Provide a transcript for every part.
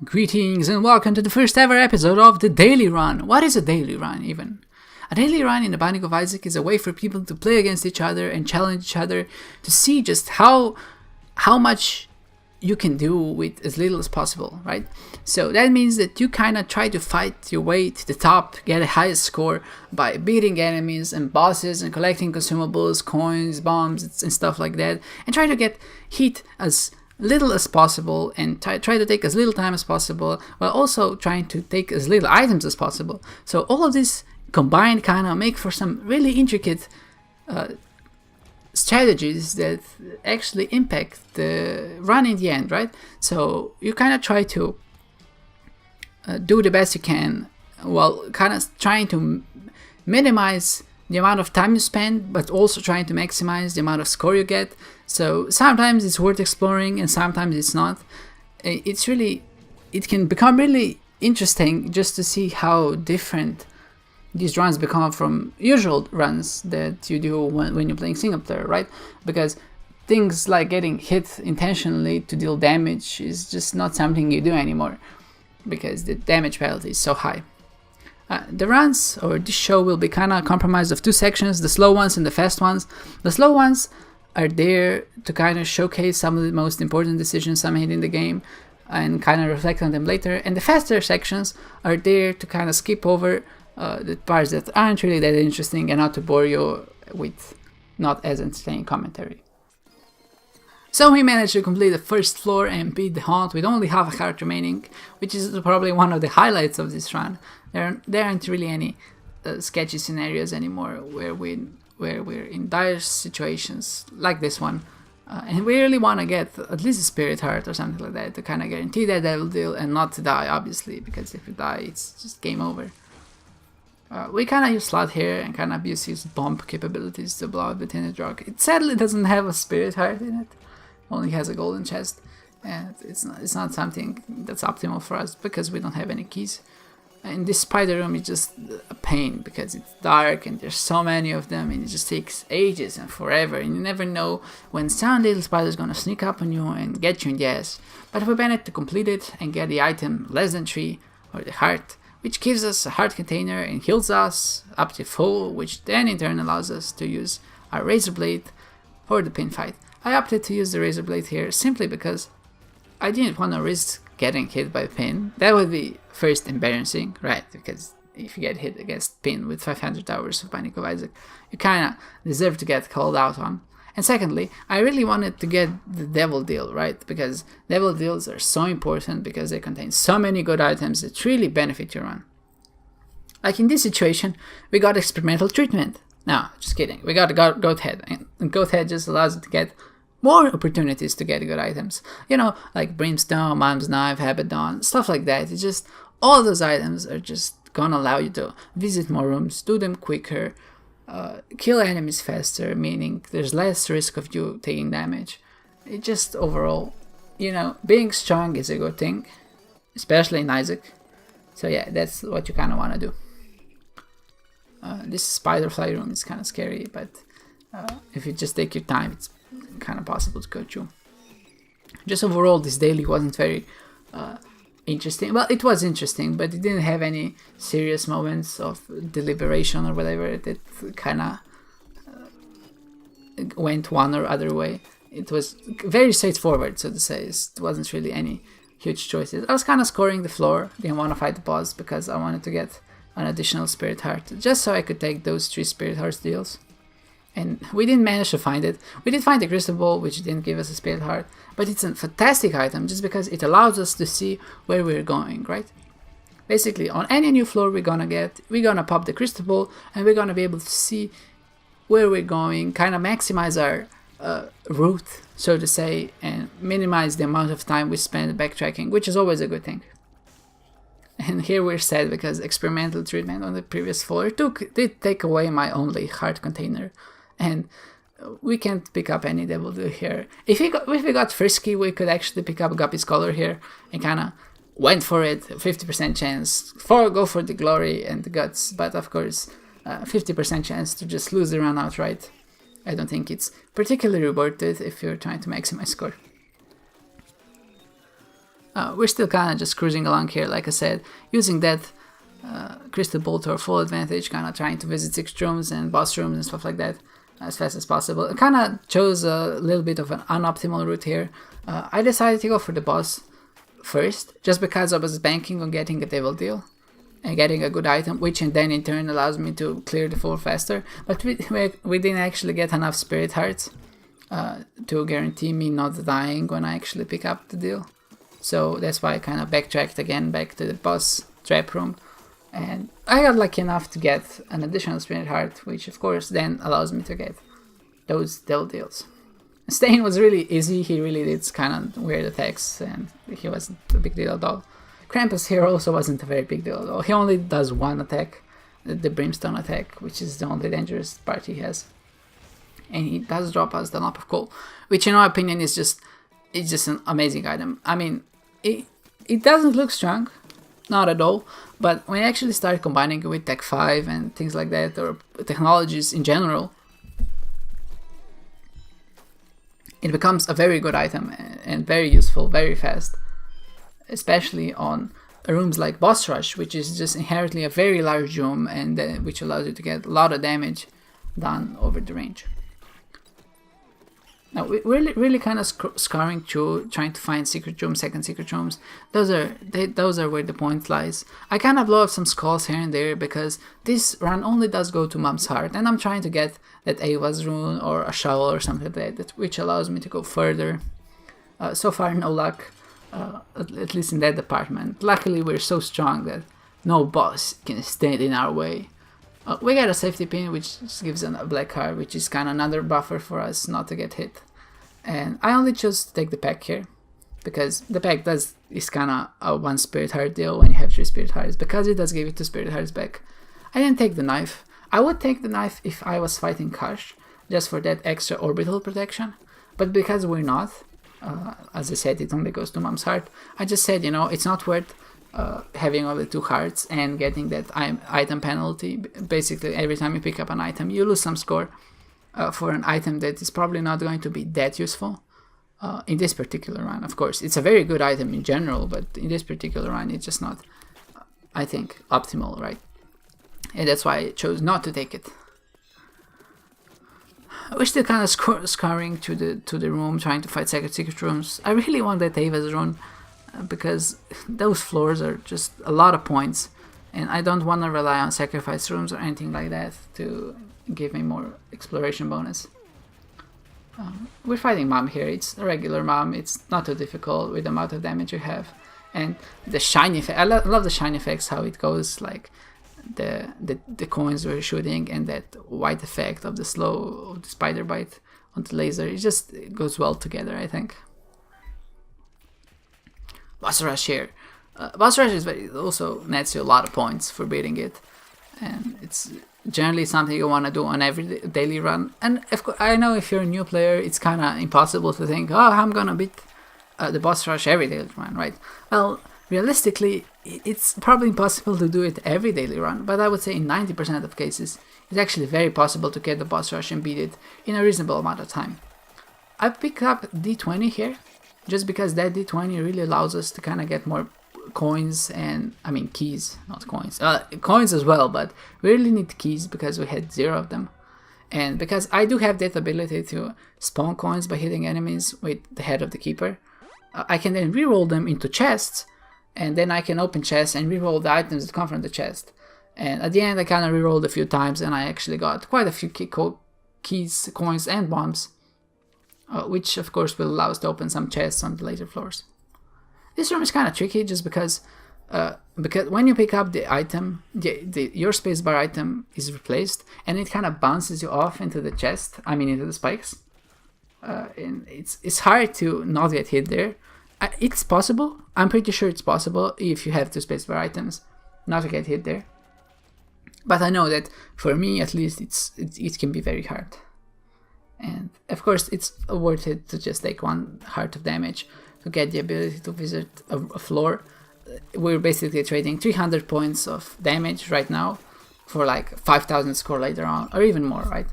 Greetings and welcome to the first ever episode of the Daily Run. What is a daily run even? A daily run in the Binding of Isaac is a way for people to play against each other and challenge each other to see just how much you can do with as little as possible, right? So that means that you kind of try to fight your way to the top, get the highest score by beating enemies and bosses and collecting consumables, coins, bombs and stuff like that, and try to get hit as little as possible and try to take as little time as possible, while also trying to take as little items as possible. So all of this combined kind of make for some really intricate strategies that actually impact the run in the end, right? So you kind of try to do the best you can while kind of trying to minimize the amount of time you spend, but also trying to maximize the amount of score you get. So sometimes it's worth exploring and sometimes it's not. It can become really interesting just to see how different these runs become from usual runs that you do when you're playing single player, right? Because things like getting hit intentionally to deal damage is just not something you do anymore because the damage penalty is so high. The runs or this show will be kind of comprised of two sections, the slow ones and the fast ones. The slow ones are there to kind of showcase some of the most important decisions I made in the game and kind of reflect on them later. And the faster sections are there to kind of skip over the parts that aren't really that interesting and not to bore you with not as entertaining commentary. So we managed to complete the first floor and beat the Haunt with only half a heart remaining, which is probably one of the highlights of this run. There aren't really any sketchy scenarios anymore where we're in dire situations like this one. And we really want to get at least a Spirit Heart or something like that to kind of guarantee that devil deal and not to die, obviously, because if you die, it's just game over. We kind of use Slot here and kind of abuse his bomb capabilities to blow up the Tinted Rock. It sadly doesn't have a Spirit Heart in it, only has a golden chest, and it's not something that's optimal for us because we don't have any keys. And this spider room is just a pain because it's dark and there's so many of them and it just takes ages and forever and you never know when some little spider is gonna sneak up on you and get you in the ass. But we managed to complete it and get the item less than 3 or the heart, which gives us a heart container and heals us up to full, which then in turn allows us to use our razor blade for the pin fight. I opted to use the razor blade here simply because I didn't want to risk getting hit by pin. That would be first embarrassing, right? Because if you get hit against pin with 500 hours of Binding of Isaac, you kind of deserve to get called out on. And secondly, I really wanted to get the devil deal, right? Because devil deals are so important because they contain so many good items that really benefit your run. Like in this situation, we got experimental treatment. No, just kidding. We got a goat head, and goat head just allows you to get more opportunities to get good items. You know, like Brimstone, Mom's Knife, Abaddon, stuff like that. It's just, all those items are just gonna allow you to visit more rooms, do them quicker, kill enemies faster, meaning there's less risk of you taking damage. It just overall, you know, being strong is a good thing, especially in Isaac. So yeah, that's what you kind of want to do. This spider fly room is kind of scary, but if you just take your time, it's kind of possible to go through. Just overall, this daily wasn't very interesting. Well, it was interesting, but it didn't have any serious moments of deliberation or whatever. It kind of went one or other way. It was very straightforward, so to say. It wasn't really any huge choices. I was kind of scoring the floor. Didn't want to fight the boss because I wanted to get an additional Spirit Heart, just so I could take those 3 Spirit Hearts deals. And we didn't manage to find it. We did find the Crystal Ball, which didn't give us a Spirit Heart, but it's a fantastic item just because it allows us to see where we're going, right? Basically, on any new floor we're gonna pop the Crystal Ball, and we're gonna be able to see where we're going, kind of maximize our route, so to say, and minimize the amount of time we spend backtracking, which is always a good thing. And here we're sad because experimental treatment on the previous floor did take away my only heart container. And we can't pick up any devil deal here. If we got frisky, we could actually pick up Guppy's Collar here and kind of went for it. 50% chance. Go for the glory and the guts. But of course, 50% chance to just lose the run outright. I don't think it's particularly worth it if you're trying to maximize score. we're still kind of just cruising along here, like I said, using that crystal ball to our full advantage, kind of trying to visit 6 rooms and boss rooms and stuff like that as fast as possible. I kind of chose a little bit of an unoptimal route here. I decided to go for the boss first, just because I was banking on getting a devil deal and getting a good item, which then in turn allows me to clear the floor faster. But we didn't actually get enough spirit hearts to guarantee me not dying when I actually pick up the deal. So that's why I kind of backtracked again back to the boss trap room. And I got lucky enough to get an additional spirit heart, which of course then allows me to get those devil deals. Stain was really easy, he really did kind of weird attacks and he wasn't a big deal at all. Krampus here also wasn't a very big deal at all. He only does one attack, the Brimstone attack, which is the only dangerous part he has. And he does drop us the Lump of Coal, which in my opinion is just an amazing item. I mean, it doesn't look strong, not at all, but when you actually start combining it with Tech 5 and things like that, or technologies in general, it becomes a very good item and very useful, very fast, especially on rooms like Boss Rush, which is just inherently a very large room and which allows you to get a lot of damage done over the range. Now we're really kind of scouring through, trying to find secret rooms, second secret rooms. Those are where the point lies. I kind of blow up some skulls here and there because this run only does go to Mom's Heart, and I'm trying to get that Ava's rune or a shovel or something like that, which allows me to go further. So far, no luck, at least in that department. Luckily, we're so strong that no boss can stand in our way. We got a safety pin, which just gives a black card, which is kind of another buffer for us not to get hit. And I only chose to take the pack here, because the pack is kind of a 1 spirit heart deal when you have 3 spirit hearts, because it does give you 2 spirit hearts back. I didn't take the knife. I would take the knife if I was fighting Karsh, just for that extra orbital protection, but because we're not, as I said, it only goes to Mom's Heart, I just said, you know, it's not worth having only 2 hearts and getting that item penalty. Basically, every time you pick up an item, you lose some score for an item that is probably not going to be that useful in this particular run. Of course, it's a very good item in general, but in this particular run, it's just not, I think, optimal, right? And that's why I chose not to take it. We're still kind of scouring to the room, trying to fight secret rooms. I really want that Ava's rune, because those floors are just a lot of points, and I don't want to rely on sacrifice rooms or anything like that to give me more exploration bonus. We're fighting Mom here. It's a regular Mom. It's not too difficult with the amount of damage you have, and the shine effect. I love the shine effects, how it goes, like the coins we're shooting and that white effect of the spider bite on the laser. It goes well together, I think. Boss Rush here. Boss Rush is also nets you a lot of points for beating it, and it's generally something you want to do on every daily run. And of course, I know if you're a new player, it's kind of impossible to think, oh, I'm gonna beat the Boss Rush every daily run, right? Well, realistically, it's probably impossible to do it every daily run, but I would say in 90% of cases, it's actually very possible to get the Boss Rush and beat it in a reasonable amount of time. I picked up D20 here, just because that D20 really allows us to kind of get more coins and, I mean, keys, not coins. Coins as well, but we really need keys because we had 0 of them. And because I do have that ability to spawn coins by hitting enemies with the head of the keeper, I can then reroll them into chests, and then I can open chests and reroll the items that come from the chest. And at the end, I kind of rerolled a few times, and I actually got quite a few keys, coins, and bombs, which of course will allow us to open some chests on the later floors. This room is kind of tricky just because when you pick up the item, your spacebar item is replaced, and it kind of bounces you off into the chest, into the spikes. And it's hard to not get hit there. It's possible. I'm pretty sure it's possible if you have 2 spacebar items not to get hit there. But I know that for me, at least, it can be very hard. And of course, it's worth it to just take 1 heart of damage to get the ability to visit a floor. We're basically trading 300 points of damage right now for like 5,000 score later on, or even more, right?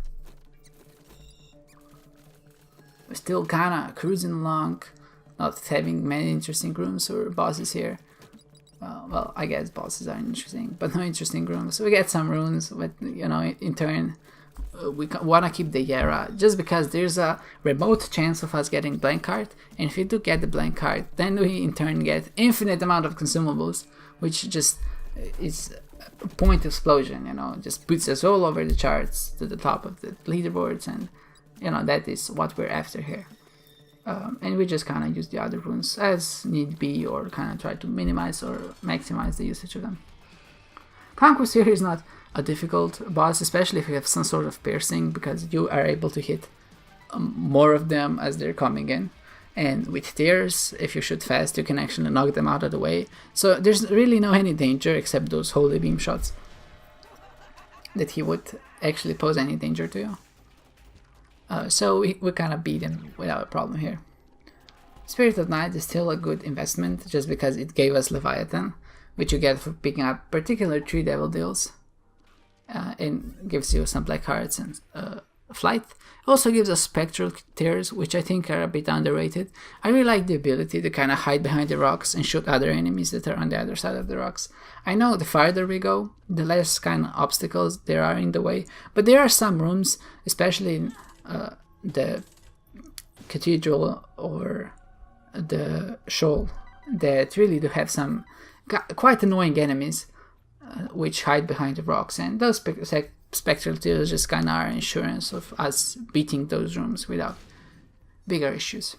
We're still kind of cruising along, not having many interesting rooms or bosses here. Well, I guess bosses are interesting, but no interesting rooms. So we get some runes, but you know, in turn, we want to keep the Yara, just because there's a remote chance of us getting blank card, and if we do get the blank card, then we in turn get infinite amount of consumables, which just is a point explosion, you know, just puts us all over the charts to the top of the leaderboards, and you know, that is what we're after here. And we just kind of use the other runes as need be, or kind of try to minimize or maximize the usage of them. Conquest here is not a difficult boss, especially if you have some sort of piercing, because you are able to hit more of them as they're coming in. And with tears, if you shoot fast, you can actually knock them out of the way. So there's really no any danger except those holy beam shots that he would actually pose any danger to you. So we kind of beat him without a problem here. Spirit of Night is still a good investment, just because it gave us Leviathan, which you get for picking up particular 3 devil deals, and gives you some black hearts and flight. It also gives us spectral tears, which I think are a bit underrated. I really like the ability to kind of hide behind the rocks and shoot other enemies that are on the other side of the rocks. I know the farther we go, the less kind of obstacles there are in the way, but there are some rooms, especially in the cathedral or the shoal, that really do have some quite annoying enemies which hide behind the rocks, and those spectral tears just kind of are insurance of us beating those rooms without bigger issues.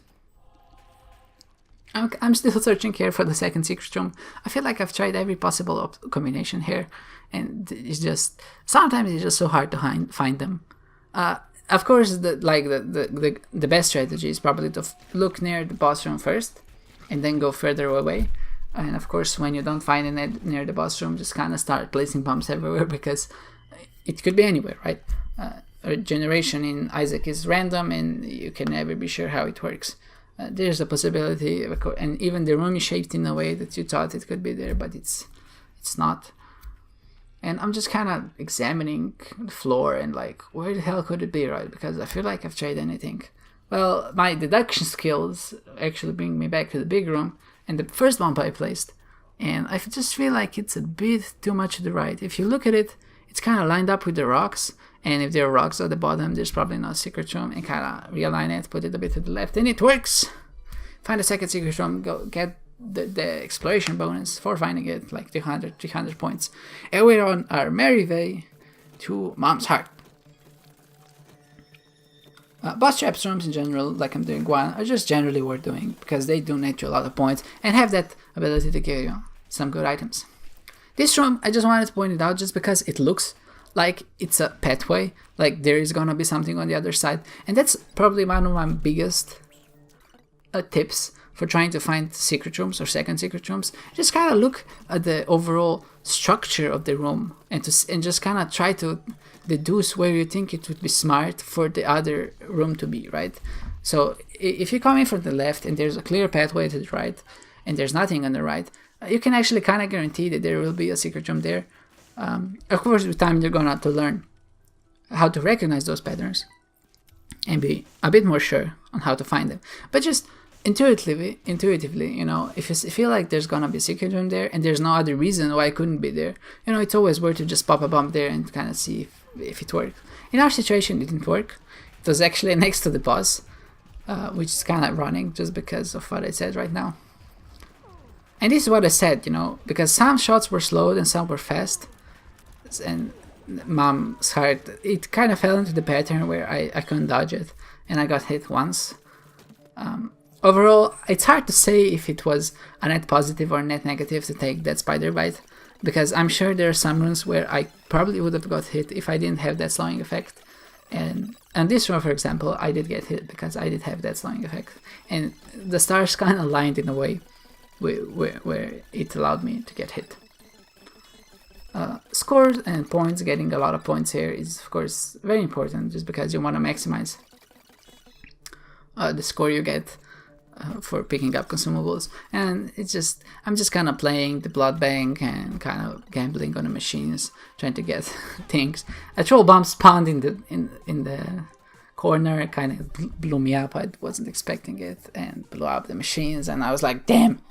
I'm still searching here for the second secret room. I feel like I've tried every possible combination here, and it's just sometimes it's just so hard to find them. Of course, the best strategy is probably to look near the boss room first, and then go further away. And of course, when you don't find it near the boss room, just kind of start placing bombs everywhere, because it could be anywhere, right? Regeneration in Isaac is random, and you can never be sure how it works. There's a possibility, and even the room is shaped in a way that you thought it could be there, but it's not. And I'm just kind of examining the floor and like, where the hell could it be, right? Because I feel like I've tried anything. Well, my deduction skills actually bring me back to the big room and the first bomb I placed. And I just feel like it's a bit too much to the right. If you look at it, it's kind of lined up with the rocks. And if there are rocks at the bottom, there's probably no secret room. And kind of realign it, put it a bit to the left, and it works! Find a second secret room, go get the exploration bonus for finding it, like 300 points. And we're on our merry way to Mom's Heart. Boss traps rooms in general, like I'm doing one, are just generally worth doing, because they do net you a lot of points and have that ability to give you some good items. This room, I just wanted to point it out just because it looks like it's a pathway, like there is gonna be something on the other side, and that's probably one of my biggest tips for trying to find secret rooms or second secret rooms. Just kind of look at the overall structure of the room and just kind of try to deduce where you think it would be smart for the other room to be, right? So if you come in from the left and there's a clear pathway to the right and there's nothing on the right, you can actually kind of guarantee that there will be a secret room there. Of course, with time you're gonna have to learn how to recognize those patterns and be a bit more sure on how to find them. But just intuitively, you know, if you feel like there's gonna be a secret room there and there's no other reason why it couldn't be there, you know, it's always worth to just pop a bomb there and kind of see if it worked. In our situation, it didn't work. It was actually next to the boss, which is kind of running just because of what I said right now. And this is what I said, you know, because some shots were slowed and some were fast. And Mom's Heart, it kind of fell into the pattern where I couldn't dodge it, and I got hit once. Overall, it's hard to say if it was a net positive or net negative to take that spider bite, because I'm sure there are some runes where I probably would have got hit if I didn't have that slowing effect. And on this run, for example, I did get hit because I did have that slowing effect. And the stars kind of aligned in a way where it allowed me to get hit. Scores and points, getting a lot of points here is of course very important, just because you want to maximize the score you get for picking up consumables. And it's just, I'm just kind of playing the blood bank and kind of gambling on the machines, trying to get things. A troll bomb spawned in the corner. It kind of blew me up. I wasn't expecting it, and blew up the machines, and I was like, damn,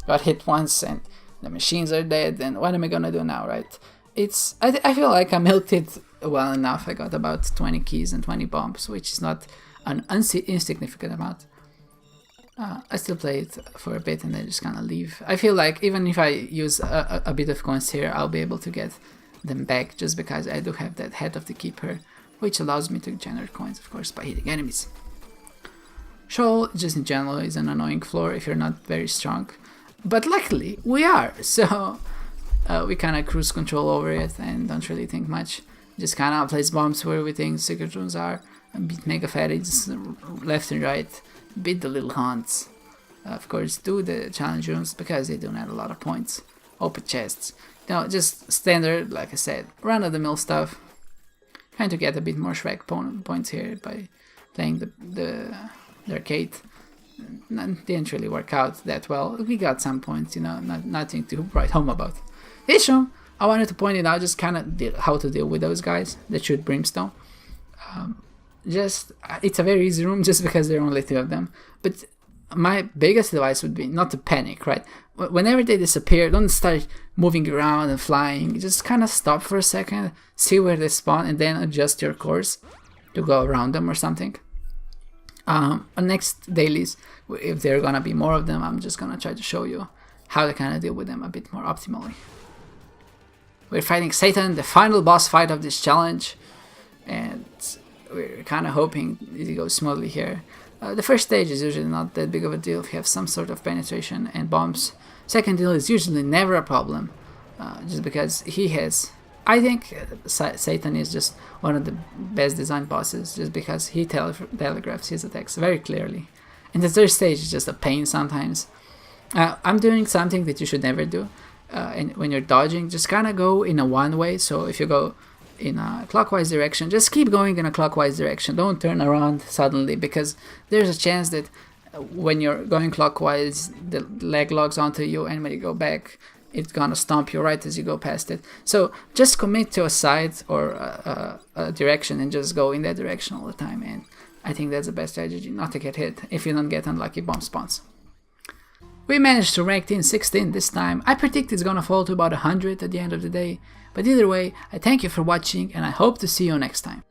got hit once and the machines are dead, and what am I gonna do now, right? I feel like I milked it well enough. I got about 20 keys and 20 bombs, which is not an insignificant amount. I still play it for a bit and then just kind of leave. I feel like even if I use a bit of coins here, I'll be able to get them back, just because I do have that Head of the Keeper, which allows me to generate coins, of course, by hitting enemies. Shoal, just in general, is an annoying floor if you're not very strong. But luckily, we are, so we kind of cruise control over it and don't really think much. Just kind of place bombs where we think secret rooms are, and beat Mega Fatties left and right, beat the little haunts. Of course, do the challenge rooms because they don't add a lot of points. Open chests. You know, just standard, like I said, run-of-the-mill stuff. Trying to get a bit more Shrek points here by playing the arcade. Didn't really work out that well. We got some points, you know, nothing to write home about. Issue, I wanted to point it out, just kind of how to deal with those guys that shoot brimstone. It's a very easy room just because there are only 2 of them. But my biggest advice would be not to panic, right? Whenever they disappear, don't start moving around and flying. Just kind of stop for a second, see where they spawn, and then adjust your course to go around them or something. On next dailies, if there are gonna be more of them, I'm just gonna try to show you how to kind of deal with them a bit more optimally. We're fighting Satan, the final boss fight of this challenge, and we're kind of hoping it goes smoothly here. The first stage is usually not that big of a deal if you have some sort of penetration and bombs. Second deal is usually never a problem, just because he has... I think Satan is just one of the best designed bosses, just because he telegraphs his attacks very clearly. And the third stage is just a pain sometimes. I'm doing something that you should never do, and when you're dodging, just kind of go in a one way. So if you go in a clockwise direction, just keep going in a clockwise direction. Don't turn around suddenly, because there's a chance that when you're going clockwise, the leg logs onto you, and when you go back, it's gonna stomp you right as you go past it. So just commit to a side or a direction and just go in that direction all the time. And I think that's the best strategy, not to get hit if you don't get unlucky bomb spawns. We managed to rank in 16 this time. I predict it's gonna fall to about 100 at the end of the day. But either way, I thank you for watching, and I hope to see you next time.